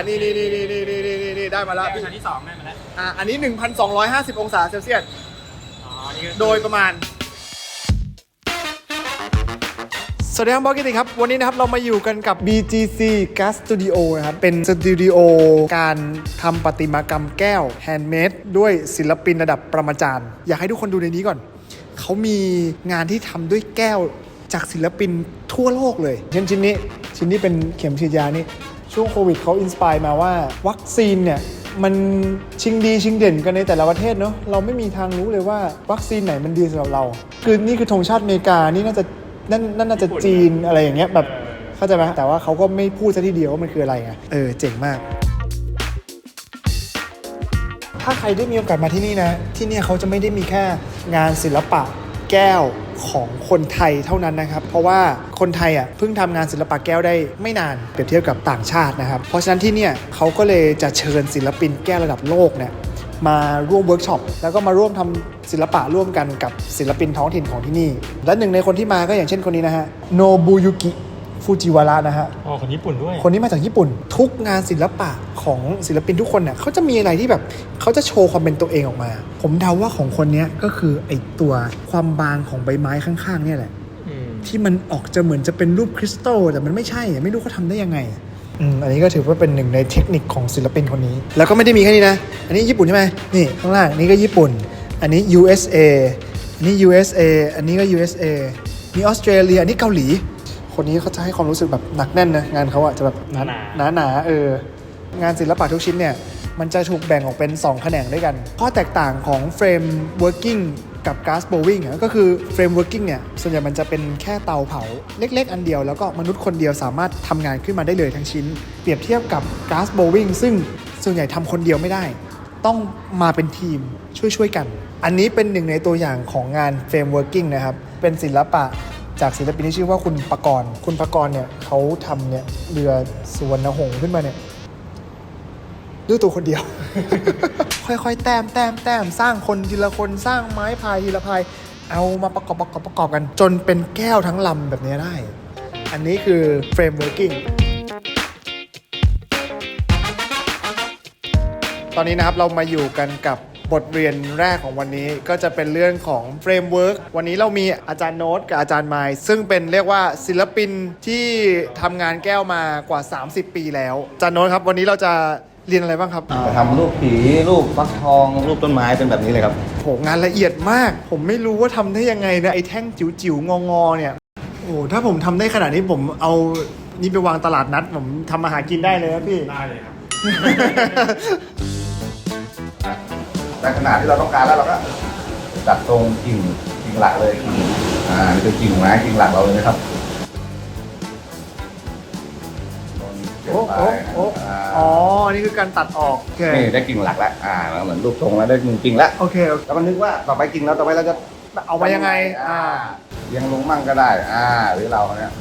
นี่ได้มาแล้ว ชั้นที่2ได้มาแล้วอันนี้ 1,250 องศาเซลเซียสโดยประมาณสวัสดีครับบอสกิติครับวันนี้นะครับเรามาอยู่กันกับ BGC Gas Studio นะครับเป็นสตูดิโอการทำประติมากรรมแก้วแฮนด์เมดด้วยศิลปินระดับประมาจารย์อยากให้ทุกคนดูในนี้ก่อนเขามีงานที่ทำด้วยแก้วจากศิลปินทั่วโลกเลยเช่นชิ้นนี้เป็นเข็มฉีดยานี่ช่วงโควิดเขาอินสไปร์มาว่าวัคซีนเนี่ยมันชิงดีชิงเด่นกันในแต่ละประเทศเนาะเราไม่มีทางรู้เลยว่าวัคซีนไหนมันดีสำหรับเราคือนี่คือธงชาติอเมริกานี่น่าจะจีนอะไรอย่างเงี้ยแบบเข้าใจไหมแต่ว่าเขาก็ไม่พูดซะทีเดียวว่ามันคืออะไรไงเจ๋งมากถ้าใครได้มีโอกาสมาที่นี่นะที่นี่เขาจะไม่ได้มีแค่งานศิลปะแก้วของคนไทยเท่านั้นนะครับเพราะว่าคนไทยเพิ่งทำงานศิลปะแก้วได้ไม่นานเปรียบเทียบกับต่างชาตินะครับเพราะฉะนั้นที่เนี่ยเขาก็เลยจะเชิญศิลปินแก้วระดับโลกเนี่ยมาร่วมเวิร์กช็อปแล้วก็มาร่วมทำศิลปะร่วมกันกับศิลปินท้องถิ่นของที่นี่และหนึ่งในคนที่มาก็อย่างเช่นคนนี้นะฮะโนบุยุกิฟูจิวาระนะฮะคนญี่ปุ่นด้วยคนนี้มาจากญี่ปุ่นทุกงานศิลปะของศิลปินทุกคนเนี่ยเขาจะมีอะไรที่แบบเขาจะโชว์ความเป็นตัวเองออกมาผมเดาว่าของคนนี้ก็คือไอตัวความบางของใบไม้ข้างๆเนี่ยแหละที่มันออกจะเหมือนจะเป็นรูปคริสตัลแต่มันไม่ใช่ไม่รู้เขาทำได้ยังไงอันนี้ก็ถือว่าเป็นหนึ่งในเทคนิคของศิลปินคนนี้แล้วก็ไม่ได้มีแค่นี้นะอันนี้ญี่ปุ่นใช่ไหมนี่ข้างล่างนี่ก็ญี่ปุ่นอันนี้ USA อันนี้ USA อันนี้ก็ USA มีออสเตรเลียอันนี้เกาหลีคนนี้เขาจะให้ความรู้สึกแบบหนักแน่นนะงานเขาจะแบบหนางานศิลปะทุกชิ้นเนี่ยมันจะถูกแบ่งออกเป็น2แขนงด้วยกันข้อแตกต่างของเฟรมเวิร์กิ้งกับก๊าซโบวิ่งก็คือเฟรมเวิร์กิ้งเนี่ยส่วนใหญ่มันจะเป็นแค่เตาเผาเล็กๆอันเดียวแล้วก็มนุษย์คนเดียวสามารถทำงานขึ้นมาได้เลยทั้งชิ้นเปรียบเทียบกับก๊าซโบวิ่งซึ่งส่วนใหญ่ทำคนเดียวไม่ได้ต้องมาเป็นทีมช่วยกันอันนี้เป็นหนึ่งในตัวอย่างของงานเฟรมเวิร์กิ้งนะครับเป็นศิลปะจากศิลปินที่ชื่อว่าคุณปกรณ์เนี่ยเขาทำเนี่ยเรือสุวรรณหงส์ขึ้นมาเนี่ยด้วยตัวคนเดียว ค่อยๆแต้มสร้างคนทีละคนสร้างไม้พายทีละพายเอามาประกอบกันจนเป็นแก้วทั้งลำแบบนี้ได้อันนี้คือเฟรมเวิร์กิ้งตอนนี้นะครับเรามาอยู่กันกับบทเรียนแรกของวันนี้ก็จะเป็นเรื่องของเฟรมเวิร์กวันนี้เรามีอาจารย์โน้ตกับอาจารย์ไมล์ซึ่งเป็นเรียกว่าศิลปินที่ทำงานแก้วมากว่า30ปีแล้วอาจารย์โน้ตครับวันนี้เราจะเรียนอะไรบ้างครับจะทำรูปผีรูปฟักทองรูปต้นไม้เป็นแบบนี้เลยครับโหงานละเอียดมากผมไม่รู้ว่าทำได้ยังไงนะไอ้แท่งจิ๋วๆงอเนี่ยโอ้ถ้าผมทำได้ขนาดนี้ผมเอานี่ไปวางตลาดนัดผมทำอาหารกินได้เลยครับพี่ได้เลยครับ แต่ขนาดที่เราต้องการแล้วเราก็จัดตรงกิ่งหลักเลยกิ่งนี่คือกิ่งไม้กิ่งหลักเราเลยนะครับอ๋อนี่คือการตัดออกนี่ได้กิ่งหลักแล้วเหมือนรูปทรงแล้วได้กิ่งแล้วโอเคแล้วก็นึกว่าต่อไปกิ่งแล้วต่อไปเราจะเอาไปยังไงยังลงมั่งก็ได้หรือเราเนี่ย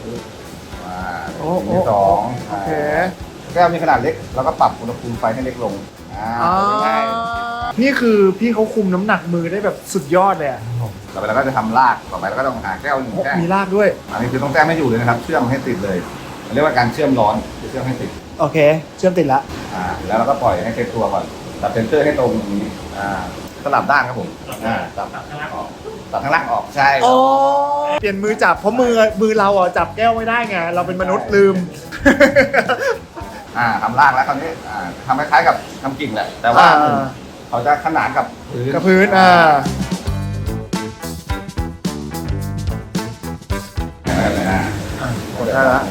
ที่สองโอเคแก้วมีขนาดเล็กเราก็ปรับอุณหภูมิไฟให้เล็กลงง่ายนี่คือพี่เขาคุมน้ำหนักมือได้แบบสุดยอดเลยต่อไปเราก็จะทำรากต่อไปเราก็ต้องหาแก้วหนึ่งแก้วมีรากด้วยอันนี้คือต้องแต้มไม่อยู่เลยนะครับเชื่อมให้ติดเลยเรียกว่าการเชื่อมร้อนเชื่อมให้ติดโอเคเชื่อมติดละแล้วเราก็ปล่อยให้เซตตัวก่อนตัดเซนเตอร์ให้ตรงนี้สลับด้านครับผมตัดข้างล่างออกตัดข้างล่างออกใช่เปลี่ยนมือจับเพราะมือเราจับแก้วไม่ได้ไงเราเป็นมนุษย์ลืมทำรากแล้วคราวนี้ทำคล้ายๆกับทำกิ่งแหละแต่ว่าเขาจะขนานกับพื้นกดได้แล้ว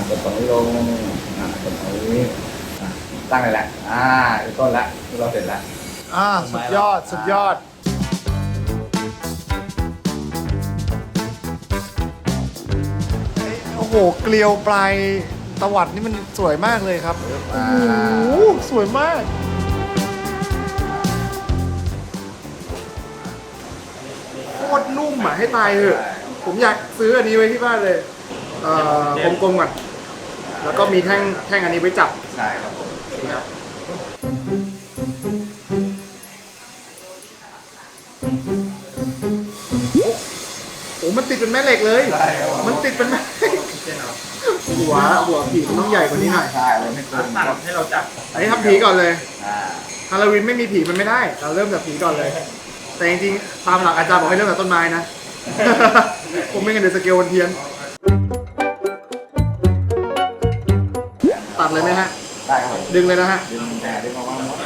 กดตรงนี้ลงกดตรงนี้ตั้งเลยแหละต้นละเราเสร็จแล้วสุดยอดโอ้โหเกลียวปลายตวัดนี่มันสวยมากเลยครับโอ้โหสวยมากโคตรนุ่มให้ตายเถอะผมอยากซื้ออันนี้ไว้ที่บ้านเลยกลมๆก่อนแล้วก็มีแท่งอันนี้ไว้จับใช่ครับผมครับโอ้มันติดเป็นแม่เหล็กเลยมันติดเป็นแม่เหล็กโอ้ หัวผีมันต้องใหญ่กว่านี้หน่อย ใช่เลยไม่เกิน สั่งให้เราจับ อันนี้ทำผีก่อนเลย อ่า ฮาโลวีนไม่มีผีมันไม่ได้ เราเริ่มจากผีก่อนเลย แต่จริงๆตามหลักอาจารย์บอกให้เริ่มจากต้นไม้นะ ผมไม่งั้นเดี๋ยวสเกลมันเพี้ยนตัดเลยไหมฮะ ได้ครับผม ดึงเลยนะฮะ ดึงแต่ดึงออกมาหมด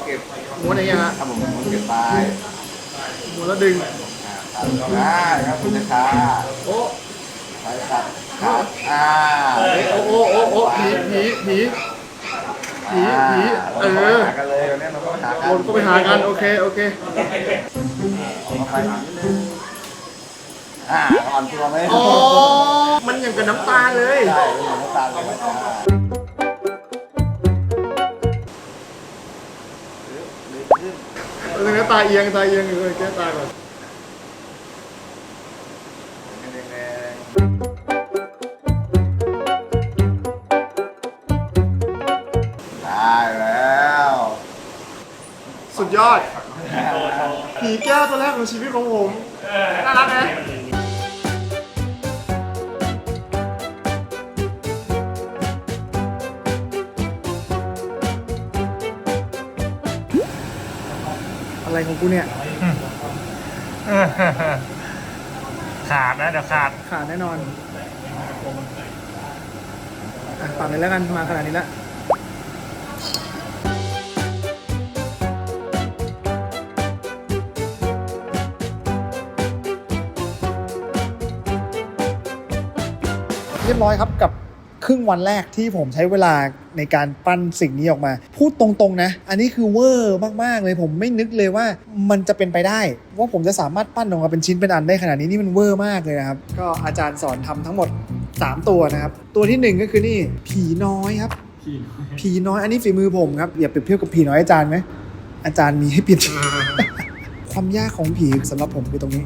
เก็บ ม้วนอย่างเงี้ยฮะ ครับผมเก็บไป ม้วนแล้วดึง ตัดได้ครับคุณช้า โอ้ ใช้ตัดขาดโอ้โอ้ผีเออ หากันเลยวันนี้เราก็หากัน วนก็ไปหากันโอเคเอาไปนิดนึงอ่อนตัวไหม อ๋อมันอย่างกับน้ำตาลเลย ใช่เป็นเหมือนน้ำตาลเลยเรื่องน้ำตาเอียงอยู่เลยแก้ตาก่อน ได้แล้ว สุดยอดผีแก้วตัวแรกของชีวิตของผมน่ารักไหมอะไรของกูเนี่ย ขาดนะเดี๋ยวขาด ขาดแน่นอนตัดเลยแล้วกันมาขนาดนี้แล้วเรียบร้อยครับกับครึ่งวันแรกที่ผมใช้เวลาในการปั้นสิ่งนี้ออกมา พูดตรงๆนะอันนี้คือเวอร์มากๆเลยผมไม่นึกเลยว่ามันจะเป็นไปได้ว่าผมจะสามารถปั้นออกมาเป็นชิ้นเป็นอันได้ขนาดนี้นี่มันเวอร์มากเลยนะครับก็อาจารย์สอนทำทั้งหมด3ตัวนะครับตัวที่1ก็คือนี่ผีน้อยครับผีน้อยอันนี้ฝีมือผมครับอย่าเปรียบเทียบกับผีน้อยอาจารย์ไหมอาจารย์มีให้ปิด ความยากของผีสำหรับผมคือตรงนี้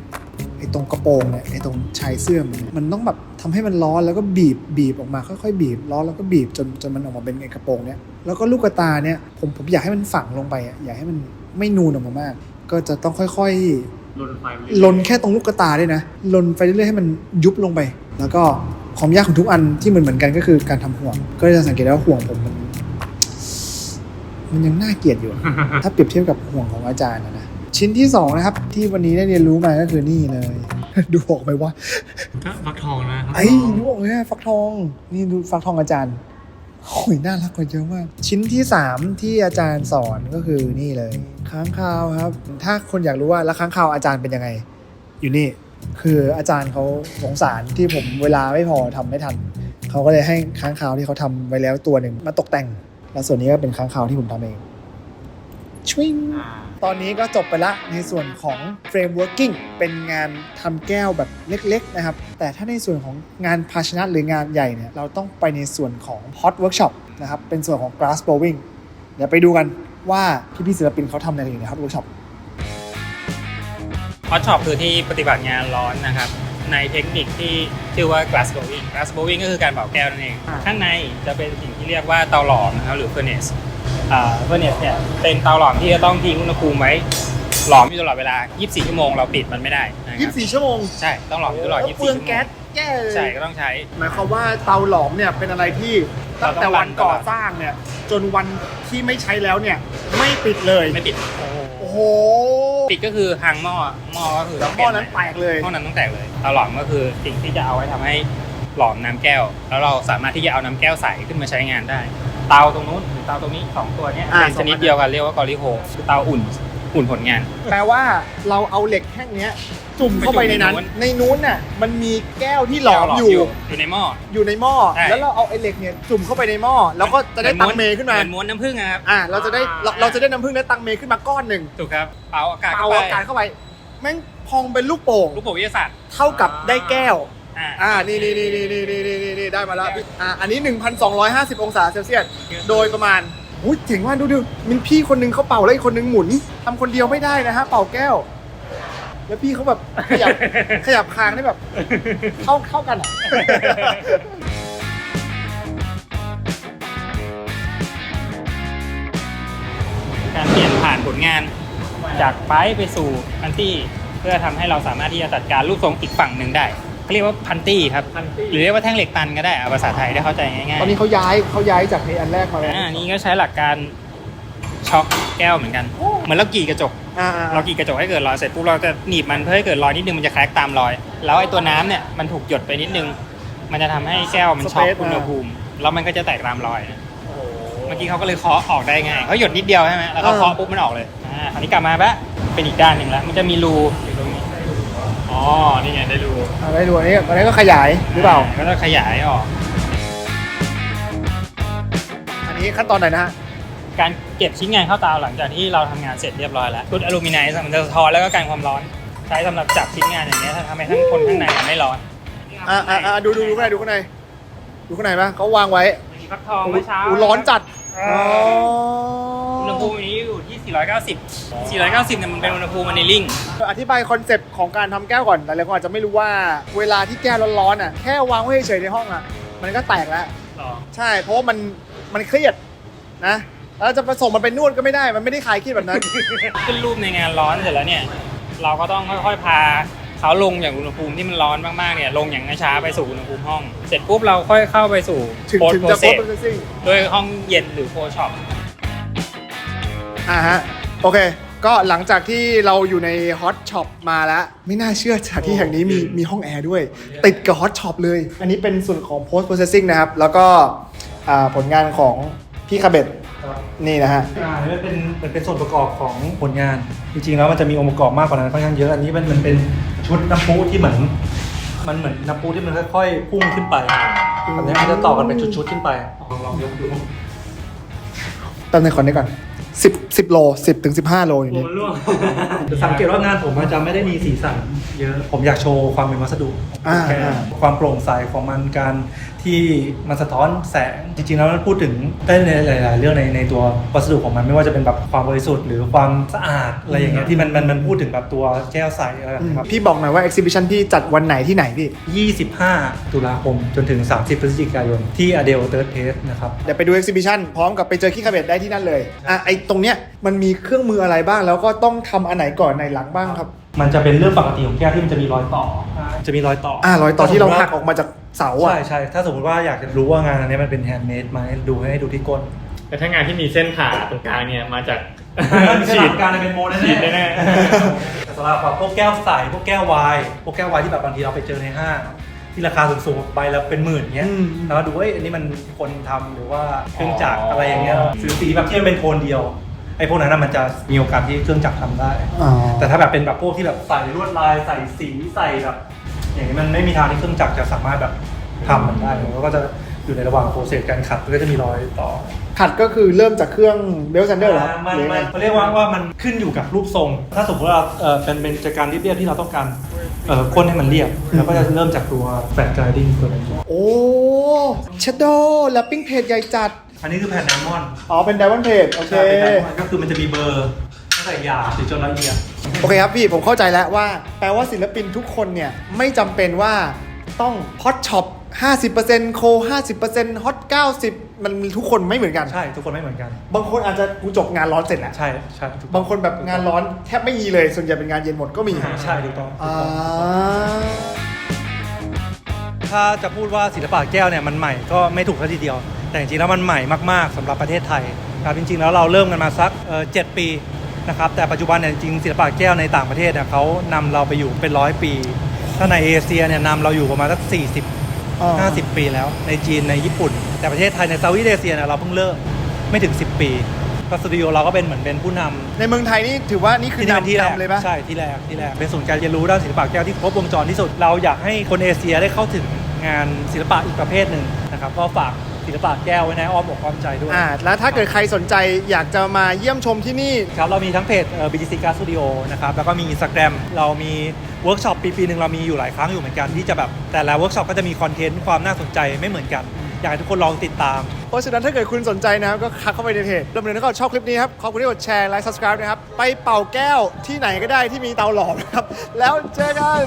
ไอ้ตรงกระโปรงเนี่ยไอ้ตรงชายเสื้อมันต้องแบบทำให้มันร้อนแล้วก็บีบออกมาค่อยๆบีบร้อนแล้วก็บีบจนมันออกมาเป็นไอ้กระโปรงเนี่ยแล้วก็ลูกตาเนี่ยผมอยากให้มันฝังลงไปอ่ะอยากให้มันไม่นูนออกมามากก็จะต้องค่อยๆลนแค่ตรงลูกตาด้วยนะลนไปเรื่อยๆให้มันยุบลงไปแล้วก็ความยากของทุกอันที่เหมือนกันก็คือการทำห่วงก็จะสังเกตได้ว่าห่วงผมมันยังน่าเกลียดอยู่ ถ้าเปรียบเทียบกับห่วงของอาจารย์นะชิ้นที่2นะครับที่วันนี้ได้เรียนรู้มาก็คือนี่เลย ดูออกไหมว่า ฟักทองนะ ไอ้ดูออกเลยฟักทองนี่ดูฟักทองอาจารย์โอ้ยน่ารักกว่าเยอะมากชิ้นที่3ที่อาจารย์สอนก็คือนี่เลยค้างคาวครับถ้าคนอยากรู้ว่าแล้วค้างคาวอาจารย์เป็นยังไงอยู่นี่คืออาจารย์เขาสงสารที่ผมเวลาไม่พอทำไม่ทันเขาก็เลยให้ค้างคาวที่เขาทำไว้แล้วตัวหนึ่งมาตกแต่งแล้วส่วนนี้ก็เป็นค้างคาวที่ผมทำเองชิงตอนนี้ก็จบไปละในส่วนของ frameworking เป็นงานทำแก้วแบบเล็กๆนะครับแต่ถ้าในส่วนของงานภาชนะหรืองานใหญ่เนี่ยเราต้องไปในส่วนของ hot workshop นะครับเป็นส่วนของ glass blowing เดี๋ยวไปดูกันว่าพี่ๆศิลปินเขาทำอะไรอยู่ใน hot workshop ฮอตช็อปคือที่ปฏิบัติงานร้อนนะครับในเทคนิคที่ชื่อว่า glass blowing glass blowing ก็คือการเป่าแก้วนั่นเองข้างในจะเป็นสิ่งที่เรียกว่าเตาหลอมนะครับหรือ furnace furnace เนี่ยเป็นเตาหลอมที่จะต้องทิ้งอุณหภูมิไว้หลอมอยู่ตลอดเวลา24ชั่วโมงเราปิดมันไม่ได้นะครับ24 ชั่วโมง ใช่ต้องหลอมอยู่ตลอด24ชั่วโมง เปลืองแก๊สแย่เลย ใช่ก็ต้องใช้ หมายความว่าเตาหลอมเนี่ยเป็นอะไรที่ตั้งแต่วันก่อสร้างเนี่ยจนวันที่ไม่ใช้แล้วเนี่ยไม่ปิดเลย ไม่ปิด โอ้โห ปิดก็คือพังหม้อก็คือต้อง หม้อนั้นแตกเลย หม้อนั้นต้องแตกเลยเตาหลอมก็คือสิ่งที่จะเอาไว้ทำให้หลอมน้ำแก้วแล้วเราสามารถที่จะเอาน้ำแก้วใสขึ้นมาใช้งานได้เตาตรงนู้นหรือเตาตรงนี้2ตัวนี้เป็นชนิดเดียวกันเรียกว่ากอริโฮคือเตาอุ่นผลงาน แปลว่าเราเอาเหล็กแท่งเนี้ยจุ่มเข้าไปในนั้นในนู้นน่ะมันมีแก้วที่หลอมอยู่ในหม้อแล้วเราเอาไอ้เหล็กเนี่ยจุ่มเข้าไปในหม้อแล้วก็จะได้ตังเมขึ้นมาม้วนน้ำผึ้งครับเราจะได้น้ำผึ้งได้ตังเมขึ้นมาก้อนหนึ่งถูกครับเป่าอากาศเข้าไปแม่งพองเป็นลูกโป่งวิทยาศาสตร์เท่ากับได้แก้วนี่ได้มาแล้วอันนี้ 1,250 องศาเซลเซียสโดยประมาณอุ้ยเจ๋งมากดูมีพี่คนนึงเขาเป่าแล้วอีกคนนึงหมุนทำคนเดียวไม่ได้นะฮะเป่าแก้วแล้วพี่เขาแบบขยับคางได้แบบเข้ากันการเปลี่ยนผ่านผลงานจากไปสู่อันที่เพื่อทำให้เราสามารถที่จะจัดการรูปทรงอีกฝั่งหนึ่งได้ เขาเรียกว่าพันตี้ครับหรือเรียกว่าแท่งเหล็กตันก็ได้เอาภาษาไทยได้เข้าใจง่ายๆ ตอนนี้เขาย้ายจากในอันแรกมาแล้ว นี่ก็ใช้หลักการช็อคแก้วเหมือนกันเหมือนเรากรีดกระจก เรากรีดกระจกให้เกิดรอยเสร็จปุ๊บเราจะหนีบมันเพื่อให้เกิดรอยนิดนึงมันจะแคร็กตามรอย แล้วไอ้ตัวน้ำเนี่ยมันถูกหยดไปนิดนึงมันจะทำให้แก้วมันช็อคอุณหภูมิแล้วมันก็จะแตกตามรอยเมื่อกี้เขาก็เลยเคาะออกได้ง่ายเขาหยดนิดเดียวใช่ไหมแล้วก็เคาะปุ๊บมันออกเลยคราวนี้กลับมาปะเป็นอีกด้านหนึ่งแล้วมันจะมีรูอยู่ตรงนี้อ๋อนี่ไงได้รู ได้ดูอันนี้ก็ขยายหรือเปล่า ก็จะขยายออก อันนี้ขั้นตอนไหนนะฮะ การเก็บชิ้นงานเข้าเตาหลังจากที่เราทำงานเสร็จเรียบร้อยแล้วชุดอลูมิเนียมมันจะสะท้อนแล้วก็กันความร้อนใช้สำหรับจับชิ้นงานอย่างนี้ถ้าทำให้ทั้งคนข้างในมันไม่ร้อน ดูข้างในดูข้างในปะเขาวางไว้ มีฟักทองเมื่อเช้า ร้อนจัด อุณหภูมินี้อยู่ที่ 490 เนี่ยมันเป็นอุณหภูมิมันในลิง อธิบายคอนเซปต์ของการทำแก้วก่อนหลายๆคนอาจจะไม่รู้ว่าเวลาที่แก้วร้อนๆอ่ะแค่วางไว้เฉยๆในห้องอ่ะมันก็แตกแล้วใช่เพราะว่ามันเครียดนะแล้วจะผสมมันเป็นนวดก็ไม่ได้มันไม่ได้คลายเครียดแบบนั้น ขึ้นรูปในงานร้อนเสร็จแล้วเนี่ยเราก็ต้องค่อยๆพาเขาลงอย่างอุณหภูมิที่มันร้อนมากๆเนี่ยลงอย่างช้าไปสู่อุณหภูมิห้องเสร็จปุ๊บเราค่อยเข้าไปสู่ ถึง post จะ process post processing ด้วยห้องเย็นหรือ pro shop ฮะโอเคก็หลังจากที่เราอยู่ในฮอตช็อปมาแล้วไม่น่าเชื่อสถานที่แห่งนี้มีห้องแอร์ด้วยติดกับฮอตช็อปเลยอันนี้เป็นส่วนของ post processing นะครับแล้วก็ผลงานของพี่คาเบตนี่นะฮะ นี่เป็นส่วนประกอบของผลงานจริงๆแล้วมันจะมีองค์ประกอบมากกว่านั้นค่อนข้างเยอะอันนี้มันเป็นชุดน้ำพุที่เหมือนน้ำพุที่มันค่อยๆพุ่งขึ้นไปแบบนี้มันจะต่อกันเป็นชุดๆขึ้นไปลองยกดู ตามในคอนนี้ก่อน10 โล 10 ถึง 15 โลอยู่นี่ สังเกตว่างานผมมันจะไม่ได้มีสีสันเยอะผมอยากโชว์ความเป็นวัสดุความโปร่งใสของมันการที่มันสะท้อนแสงจริงๆแล้วมันพูดถึงได้ในหลายๆเรื่องในตัววัสดุของมันไม่ว่าจะเป็นแบบความบริสุทธิ์หรือความสะอาดอะไรอย่างเงี้ยที่มันพูดถึงแบบตัวแก้วใสอะไรแบบนี้ครับ พี่บอกหน่อยว่า exhibition พี่จัดวันไหนที่ไหนพี่ 25 ตุลาคมจนถึง 30 พฤศจิกายนที่ Adele Third Place นะครับ เดี๋ยวไปดู exhibition พร้อมกับไปเจอขี้คาเบตได้ที่นั่นเลยไอตรงเนี้ยมันมีเครื่องมืออะไรบ้างแล้วก็ต้องทำอันไหนก่อนไหนหลังบ้างครับ มันจะเป็นเรื่องปกติของแก้วที่มันจะมีรอยต่อจะมีรอยต่อ รอยต่อที่เราหักออกมาจากเสาอ่ะ ใช่ถ้าสมมติว่าอยากจะรู้ว่างานอันนี้มันเป็นแฮนด์เมดไหมให้ดูที่ก้น แต่ถ้างานที่มีเส้นผ่าตรงกลางเนี่ยมาจาก ฉีดการเป็นโมแน่ ฉีดแน่ แต่สำหรับพวกแก้วใสพวกแก้ววายที่แบบบางทีเราไปเจอในห้างที่ราคาสูงๆไปแล้วเป็นหมื่นเงี้ยแล้วดูว่าอันนี้มันคนทำหรือว่าเครื่องจักรอะไรอย่างเงี้ยซื้อสีแบบที่มันเป็นโทนเดียวไอ้พวกนั้นมันจะมีโอกาสที่เครื่องจักรทำได้แต่ถ้าแบบเป็นแบบพวกที่แบบใส่ลวดลายใส่สีใส่แบบอย่างนี้มันไม่มีทางที่เครื่องจักรจะสามารถแบบทำมันได้แล้วก็จะอยู่ในระหว่างโปรเซสการขัดก็จะมีรอยต่อ ขัดก็คือเริ่มจากเครื่องเบลซันเดอร์เหรอ มันเรียกว่ามันขึ้นอยู่กับรูปทรงถ้าสมมติว่าเป็นจากการเรียบๆที่เราต้องการก้นให้มันเรียบแล้วก็จะเริ่มจากตัวแฟลตไกลดิ้งตัวนี้ โอ้เชดโดแลปปิ้งเพจใหญ่จัด อันนี้คือแผ่นไดมอนด์ เป็นไดมอนด์เพจโอเค ก็คือมันจะมีเบอร์ตั้งแต่หยาบถึงจนละเอียด โอเคครับพี่ผมเข้าใจแล้วว่าแปลว่าศิลปินทุกคนเนี่ยไม่จำเป็นว่าต้องฮอตช็อป 50% โค 50% ฮอต 90 มันทุกคนไม่เหมือนกัน ใช่ทุกคนไม่เหมือนกัน บางคนอาจจะกูจบงานร้อนเสร็จแล้ว ใช่ บางคนแบบงานร้อนแทบไม่มีเลยส่วนใหญ่เป็นงานเย็นหมดก็มี ใช่ถูกต้องถ้าจะพูดว่าศิลปะแก้วเนี่ยมันใหม่ก็ไม่ถูกซะทีเดียวแต่จริงๆแล้วมันใหม่มากๆสำหรับประเทศไทยครับจริงๆแล้วเราเริ่มกันมาสัก7 ปีนะครับแต่ปัจจุบันเนี่ยจริงศิลปะแก้วในต่างประเทศเนี่ยเขานำเราไปอยู่เป็น100 ปีถ้าในเอเชียเนี่ยนำเราอยู่ประมาณสัก50 ปีแล้วในจีนในญี่ปุ่นแต่ประเทศไทยในเซาท์อีสต์เอเชียเนี่ยเราเพิ่งเริ่มไม่ถึง10 ปีก็สตูดิโอเราก็เป็นเหมือนเป็นผู้นำในเมืองไทยนี่ถือว่านี่คือนำเลยปะใช่ที่แรกเป็นศูนย์การเรียนรู้ด้านศิลปะแก้วที่ครบวงจรที่สุดเราอยากให้คนเอเชียได้เข้าถึงงานศิลปะอีกประเภทหนึ่งนะครับก็ฝากศิลปะแก้วไว้ในอ้อมอกอ้อมใจด้วยแล้วถ้าเกิดใครสนใจอยากจะมาเยี่ยมชมที่นี่ครับเรามีทั้งเพจBGC Card Studio นะครับแล้วก็มี Instagram เรามีเวิร์กช็อปปีนึงเรามีอยู่หลายครั้งอยู่เหมือนกันที่จะแบบแต่ละเวิร์กช็อปก็จะมีคอนเทนต์ความน่าสนใจไม่เหมือนกันอยากให้ทุกคนลองติดตามเพราะฉะนั้นถ้าเกิดคุณสนใจนะครับก็คลิกเข้าไปในเพจรวมถึงถ้าเกิดชอบคลิปนี้ครับขอบคุณที่กดแชร์ไลค์ Subscribe นะครับไปเป่าแก้วที่ไหนก็ได้ที่มีเตาหลอมนะครับแล้วเจอกัน